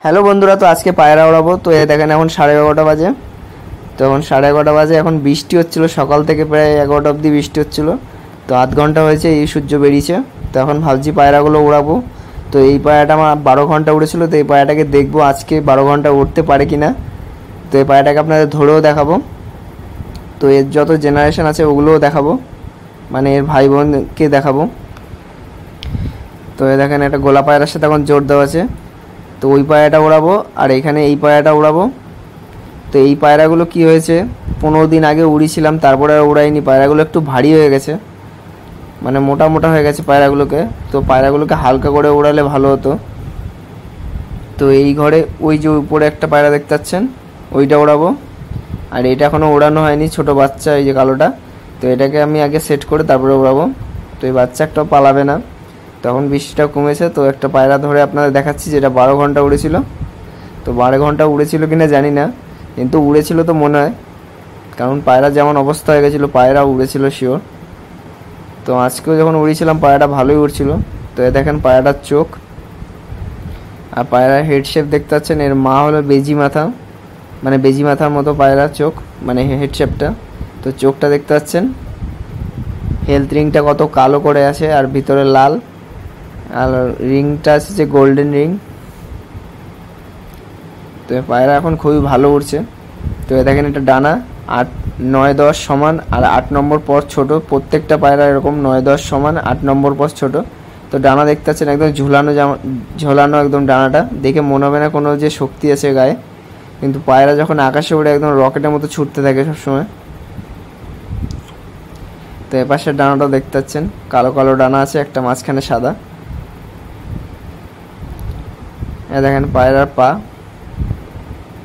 Hello বন্ধুরা, তো আজকে পায়রা ওড়াবো। তো এ দেখেন এখন 11:30 বাজে। তো এখন 11:30 বাজে, এখন বৃষ্টি হচ্ছিল সকাল থেকে, প্রায় 11টা অবধি বৃষ্টি হচ্ছিল। তো আধ ঘন্টা হয়েছে এই সূর্য বেরিয়েছে। তো এখন ভাবছি পায়রাগুলো উড়াবো। তো এই পায়রাটা আমার 12 ঘন্টা উড়েছিল, তো এই পায়রাটাকে দেখবো আজকে 12 ঘন্টা উড়তে পারে কিনা। তো এই পায়রাটাকে আপনাদের ধরেও দেখাবো। তো এর যত জেনারেশন আছে ওগুলোও দেখাবো, মানে এর ভাই বোনকে দেখাবো। তো এ দেখেন একটা গোলা পায়রার সাথে এখন জোর দেওয়া আছে। তো ওই পায়রাটা উড়াবো আর এখানে এই পায়রাটা উড়াবো। তো এই পায়রাগুলো কি হয়েছে, 15 দিন আগে উড়িয়েছিলাম, তারপরে আর উড়াইনি। পায়রাগুলো একটু ভারী হয়ে গেছে, মানে মোটা মোটা হয়ে গেছে পায়রাগুলোকে। তো পায়রাগুলোকে হালকা করে উড়ালে ভালো হতো। তো এই ঘরে ওই যে উপরে একটা পায়রা দেখতে পাচ্ছেন, ওইটা উড়াবো। আর এটা এখনও ওড়ানো হয়নি, ছোট বাচ্চা, এই যে কালোটা। তো এটাকে আমি আগে সেট করে তারপরে উড়াবো। তো এই বাচ্চা একটাও পালাবে না। তখন বৃষ্টিটা কমেছে, তো একটা পায়রা ধরে আপনাদের দেখাচ্ছি, যেটা 12 ঘন্টা উড়েছিল। তো 12 ঘন্টা উড়েছিল কিনা জানি না, কিন্তু উড়েছিল তো মনে হয়, কারণ পায়রা যেমন অবস্থা হয়ে গেছিলো, পায়রা উড়েছিল শিওর। তো আজকেও যখন উড়িয়েছিলাম পায়রাটা ভালোই উড়ছিল। তো এ দেখেন পায়রাটার চোখ আর পায়রার হেড শেপ দেখতে পাচ্ছেন। এর মা হলো বেজি মাথা, মানে বেজি মাথার মতো পায়রার চোখ, মানে হেড শেপটা। তো চোখটা দেখতে পাচ্ছেন, হেলথ রিংটা কত কালো করে আছে আর ভিতরে লাল, আর রিংটা আছে যে গোল্ডেন রিং। তো পায়রা এখন খুবই ভালো উড়ছে। তো দেখেন এটা ডানা 8, 9, 10 সমান, আর 8 নম্বর পর ছোট। প্রত্যেকটা পায়রা এরকম 9, 10 সমান, 8 নম্বর পর ছোট। তো ডানা দেখতে পাচ্ছেন একদম ঝুলানো, ঝোলানো একদম। ডানাটা দেখে মনে হবে না কোনো যে শক্তি আছে গায়ে, কিন্তু পায়রা যখন আকাশে উড়ে একদম রকেটের মতো ছুটতে থাকে সবসময়। তো এপাশের ডানাটাও দেখতে পাচ্ছেন, কালো কালো ডানা আছে, একটা মাঝখানে সাদা। দেখেন পায়রার পা।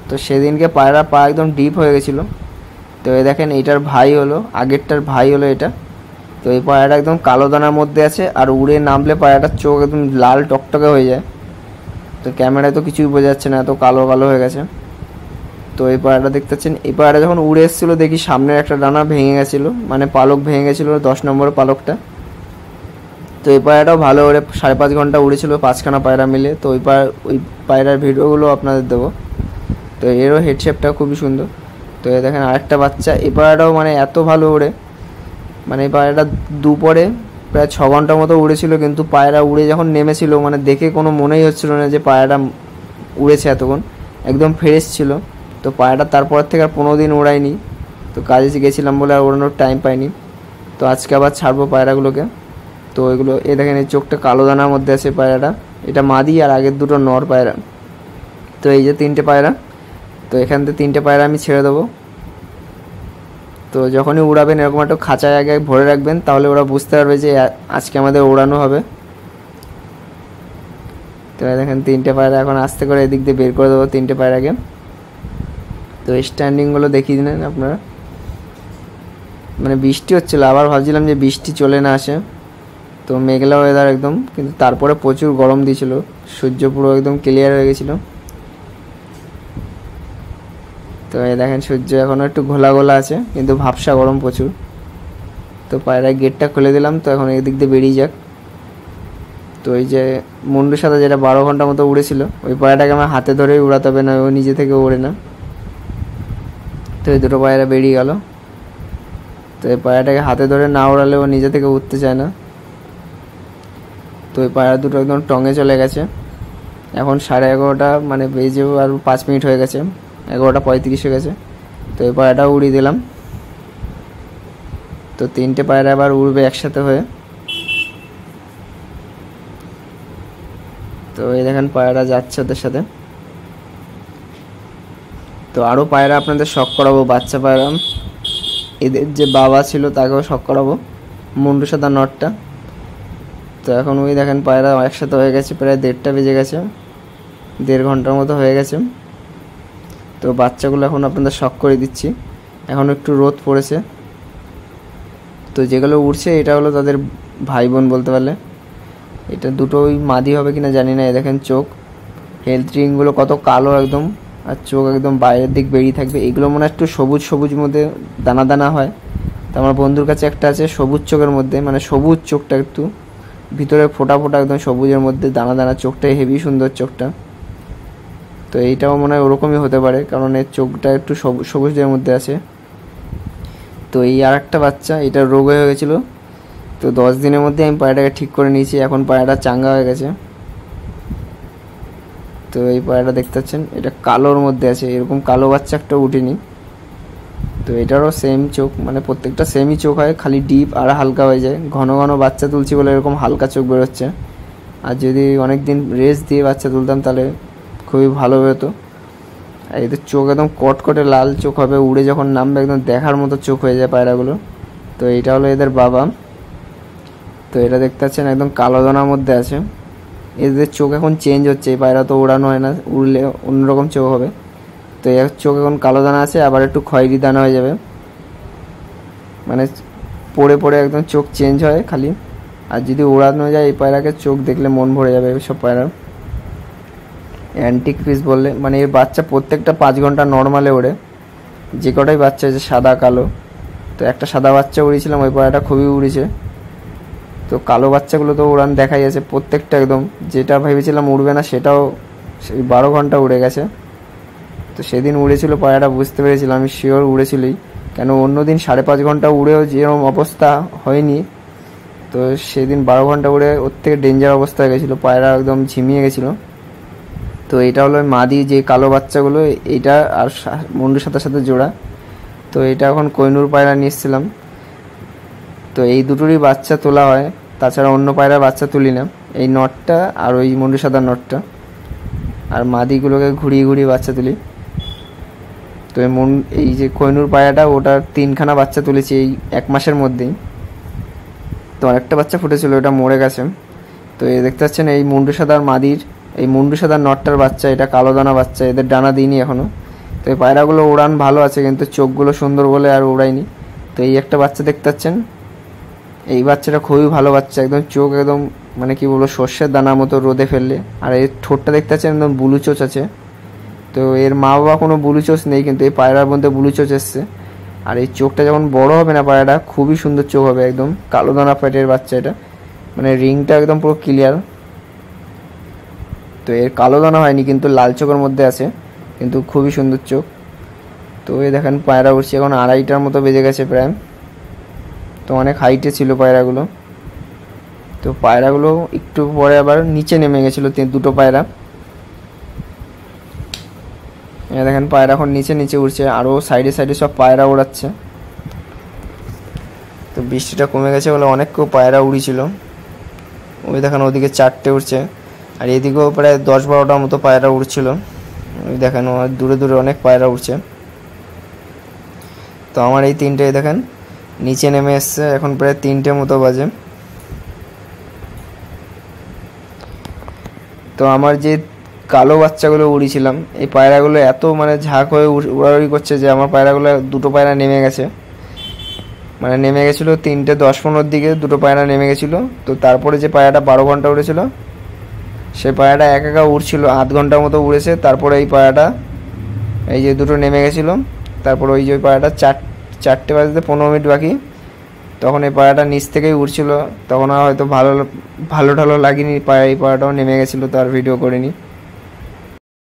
তো সেদিনকে পায়রার পা একদম ডিপ হয়ে গেছিলো। তো এই দেখেন এইটার ভাই হলো, আগেরটার ভাই হলো এটা। তো এই পায়রাটা একদম কালো দানার মধ্যে আছে, আর উড়ে নামলে পায়রাটার চোখ একদম লাল টকটকে হয়ে যায়। তো ক্যামেরায় তো কিছুই বোঝা যাচ্ছে না, এত কালো কালো হয়ে গেছে। তো এই পায়রাটা দেখতে পাচ্ছেন, এই পায়রাটা যখন উড়ে এসেছিলো দেখি সামনের একটা ডানা ভেঙে গেছিলো, মানে পালক ভেঙে গেছিলো, 10 নম্বরের পালকটা। তো এই পায়রাটাও ভালো ওড়ে, 5.5 ঘন্টা উড়েছিল 5খানা পায়রা মিলে। তো ওই পায়রার ভিডিওগুলো আপনাদের দেবো। তো এরও হেড শেপটা খুবই সুন্দর। তো এই দেখেন আরেকটা বাচ্চা, এই পায়রাটাও মানে এত ভালো ওড়ে, মানে এই পায়রাটা দুপুরে প্রায় 6 ঘন্টার মতো উড়েছিল। কিন্তু পায়রা উড়ে যখন নেমেছিল, মানে দেখে কোনো মনেই হচ্ছিল না যে পায়রাটা উড়েছে এতক্ষণ, একদম ফ্রেশ ছিল। তো পায়রাটা তারপর থেকে আর 15 দিন ওড়ায়নি। তো কাজে গেছিলাম বলে আর ওড়ানোর টাইম পাইনি। তো আজকে আবার ছাড়বো পায়রাগুলোকে। তো এগুলো এ দেখেন, এই চোখটা কালো দানার মধ্যে আছে পায়রাটা, এটা মাদি আর আগের দুটো নর পায়রা। তো এই যে 3টে পায়রা। তো এখান থেকে 3টে পায়রা আমি ছেড়ে দেবো। তো যখনই উড়াবেন এরকম একটা খাঁচায় আগে ভরে রাখবেন, তাহলে ওরা বুঝতে পারবে যে আজকে আমাদের ওড়ানো হবে। তো দেখেন 3টে পায়রা এখন আস্তে করে এদিক দিয়ে বের করে দেবো 3টে পায়রাকে। তো স্ট্যান্ডিংগুলো দেখিয়ে দিলেন আপনারা। মানে বৃষ্টি হচ্ছিলো, আবার ভাবছিলাম যে বৃষ্টি চলে না আসে। তো মেঘলা ওয়েদার একদম, কিন্তু তারপরে প্রচুর গরম দিয়েছিল, সূর্য পুরো একদম ক্লিয়ার হয়ে গেছিলো। তো এই দেখেন সূর্য এখনও একটু ঘোলা ঘোলা আছে, কিন্তু ভাবসা গরম প্রচুর। তো পায়রার গেটটা খুলে দিলাম, তো এখন এদিক দিয়ে বেরিয়ে যাক। তো এই যে মুন্ডুর সাথে যেটা 12 ঘন্টা মতো উড়েছিল, ওই পায়রাটাকে আমার হাতে ধরেই উড়াতে হবে, না ও নিজে থেকে ওড়ে না। তো এই দুটো পায়রা বেরিয়ে গেল। তো এই পায়রাটাকে হাতে ধরে না ওড়ালে ও নিজে থেকে উঠতে চায় না। তো এই পায়রা দুটো একদম টঙে চলে গেছে। এখন 11:30, মানে বেজেও আর 5 মিনিট হয়ে গেছে, 11:35 হয়ে গেছে। তো এই পায়রাটাও উড়িয়ে দিলাম। তো 3টে পায়রা আবার উড়বে একসাথে হয়ে। তো এই দেখেন পায়রা যাচ্ছে ওদের সাথে। তো আরও পায়রা আপনাদের শখ করাবো, বাচ্চা পায়রা, এদের যে বাবা ছিল তাকেও শখ করাবো, মুন্ডু সাদা নটটা। তো এখন ওই দেখেন পায়রা একসাথে হয়ে গেছে, প্রায় 1:30টা বেজে গেছে, 1.5 ঘন্টার মতো হয়ে গেছে। তো বাচ্চাগুলো এখন আপনাদের শখ করে দিচ্ছি। এখন একটু রোদ পড়েছে। তো যেগুলো উড়ছে এটা হলো তাদের ভাই বোন বলতে পারলে। এটা দুটোই মাদি হবে কিনা জানি না। এ দেখেন চোখ, হেলথ রিংগুলো কত কালো একদম, আর চোখ একদম বাইরের দিক বেরিয়ে থাকবে। এগুলো মনে হয় একটু সবুজ সবুজ মধ্যে দানা দানা হয়। তো আমার বন্ধুর কাছে একটা আছে সবুজ চোখের মধ্যে, মানে সবুজ চোখটা একটু ভিতরে ফোটা ফোটা একদম সবুজের মধ্যে দানা দানা, চোখটা হেভি সুন্দর চোখটা। তো এইটাও মনে হয় ওরকমই হতে পারে, কারণ এর চোখটা একটু সবুজের মধ্যে আছে। তো এই আর একটা বাচ্চা, এটা রোগ হয়ে গেছিলো, তো 10 দিনের মধ্যে আমি পায়রাটাকে ঠিক করে নিয়েছি, এখন পায়রাটা চাঙ্গা হয়ে গেছে। তো এই পায়রাটা দেখতে পাচ্ছেন, এটা কালোর মধ্যে আছে, এরকম কালো বাচ্চা একটা উঠেনি। তো এটারও সেম চোখ, মানে প্রত্যেকটা সেমই চোখ হয়, খালি ডিপ আর হালকা হয়ে যায়। ঘন ঘন বাচ্চা তুলছি বলে এরকম হালকা চোখ বেরোচ্ছে। আর যদি অনেক দিন রেস্ট দিয়ে বাচ্চা তুলতাম তাহলে খুবই ভালো হতো। আর এদের চোখ একদম কটকটে লাল চোখ হবে, উড়ে যখন নামবে একদম দেখার মতো চোখ হয়ে যায় পায়রাগুলো। তো এইটা হলো এদের বাবা। তো এটা দেখতে পাচ্ছেন একদম কালো দানার মধ্যে আছে। এদের চোখ এখন চেঞ্জ হচ্ছে, এই পায়রা তো ওড়ানো হয় না, উড়লে অন্যরকম চোখ হবে। তো এর চোখ এখন কালো দানা আছে, আবার একটু খয়েরি দানা হয়ে যাবে, মানে পড়ে পড়ে একদম চোখ চেঞ্জ হয় খালি। আর যদি ওড়ানো যায় এই পায়রাকে, চোখ দেখলে মন ভরে যাবে সব পায়রা। অ্যান্টিক পিস বললে মানে এর বাচ্চা প্রত্যেকটা 5 ঘন্টা নর্মালে ওড়ে, যে কটাই বাচ্চা হয়েছে সাদা কালো। তো একটা সাদা বাচ্চা উড়িয়েছিলাম, ওই পায়রাটা খুবই উড়েছে। তো কালো বাচ্চাগুলো তো উড়ান দেখাই আছে প্রত্যেকটা, একদম যেটা ভেবেছিলাম উড়বে না সেটাও সেই 12 ঘন্টা উড়ে গেছে। তো সেদিন উড়েছিল পায়রাটা, বুঝতে পেরেছিলাম আমি শিওর উড়েছিলই, কেন অন্য দিন 5.5 ঘন্টা উড়েও যেরকম অবস্থা হয়নি, তো সেদিন 12 ঘন্টা উড়ে ওর থেকে ডেঞ্জার অবস্থা হয়ে গেছিলো, পায়রা একদম ঝিমিয়ে গেছিলো। তো এটা হলো মাদি যে কালো বাচ্চাগুলো, এইটা আর মুন্ডুর সাথে সাথে জোড়া। তো এটা এখন কোহিনূর পায়রা নিয়ে এসেছিলাম। তো এই দুটোরই বাচ্চা তোলা হয়, তাছাড়া অন্য পায়রা বাচ্চা তুলি না, এই নটটা আর ওই মুন্ডু সাদা নটটা, আর মাদিগুলোকে ঘুরিয়ে ঘুরিয়ে বাচ্চা তুলি। তো এই যে কোহিনূর পায়রাটা, ওটার 3খানা বাচ্চা তুলেছি এই 1 মাসের মধ্যেই। তো আরেকটা বাচ্চা ফুটেছিল, ওটা মরে গেছে। তো এই দেখতে পাচ্ছেন এই মুন্ডু সাদার মাদির, এই মুন্ডু সাদার নটটার বাচ্চা, এটা কালো দানা বাচ্চা, এদের ডানা দিইনি এখনও। তো এই পায়রাগুলো উড়ান ভালো আছে, কিন্তু চোখগুলো সুন্দর বলে আর উড়াইনি। তো এই একটা বাচ্চা দেখতে পাচ্ছেন, এই বাচ্চাটা খুবই ভালো বাচ্চা, একদম চোখ একদম মানে কি বলবো সর্ষের দানার মতো রোদে ফেললে। আর এর ঠোঁটটা দেখতে পাচ্ছেন একদম ব্লু চোচ আছে। তো এর মা বাবা কোনো ব্লু চোচ নেই, কিন্তু এই পায়রার মধ্যে ব্লু চোচ এসছে। আর এই চোখটা যখন বড় হবে না পায়রাটা, খুবই সুন্দর চোখ হবে, একদম কালো দানা পেটের বাচ্চা এটা, মানে রিংটা একদম পুরো ক্লিয়ার। তো এর কালো দানা হয়নি, কিন্তু লাল চোখের মধ্যে আছে, কিন্তু খুবই সুন্দর চোখ। তো এই দেখেন পায়রা উঠছে, এখন 2:30টার মতো বেজে গেছে প্রায়। তো অনেক হাইটে ছিল পায়রাগুলো। তো পায়রাগুলো একটু পরে আবার নিচে নেমে গেছিলো 2টো পায়রা। দেখেন পায়রা এখন নিচে নিচে উঠছে, আরও সাইডে সাইডে সব পায়রা উড়াচ্ছে। তো বৃষ্টিটা কমে গেছে বলে অনেক পায়রা উড়িছিল। ওই দেখেন ওদিকে 4টে উঠছে, আর এদিকেও প্রায় 10-12টার মতো পায়রা উড়ছিল। ওই দেখেন দূরে দূরে অনেক পায়রা উঠছে। তো আমার এই 3টে দেখেন নিচে নেমে এসছে, এখন প্রায় 3টে মতো বাজে। তো আমার যে কালো বাচ্চাগুলো উড়িয়েছিলাম, এই পায়রাগুলো এত মানে ঝাঁক হয়ে উড়াউড়ি করছে যে আমার পায়রাগুলো 2টো পায়রা নেমে গেছে, মানে নেমে গেছিলো 3:10-15 দিকে 2টো পায়রা নেমে গেছিলো। তো তারপরে যে পায়রাটা 12 ঘন্টা উড়েছিল, সেই পায়রাটা একা উড়ছিল, 8 ঘন্টার মতো উড়েছে। তারপরে এই পায়রাটা এই যে 2টো নেমে গেছিলো, তারপর ওই যে পায়রাটা 4টে বাজতে 15 মিনিট বাকি, তখন এই পায়রাটা নিচ থেকেই উড়ছিল। তখন আর হয়তো ভালো ঢালো লাগেনি, এই পায়রাটাও নেমে গেছিলো, তার ভিডিও করিনি।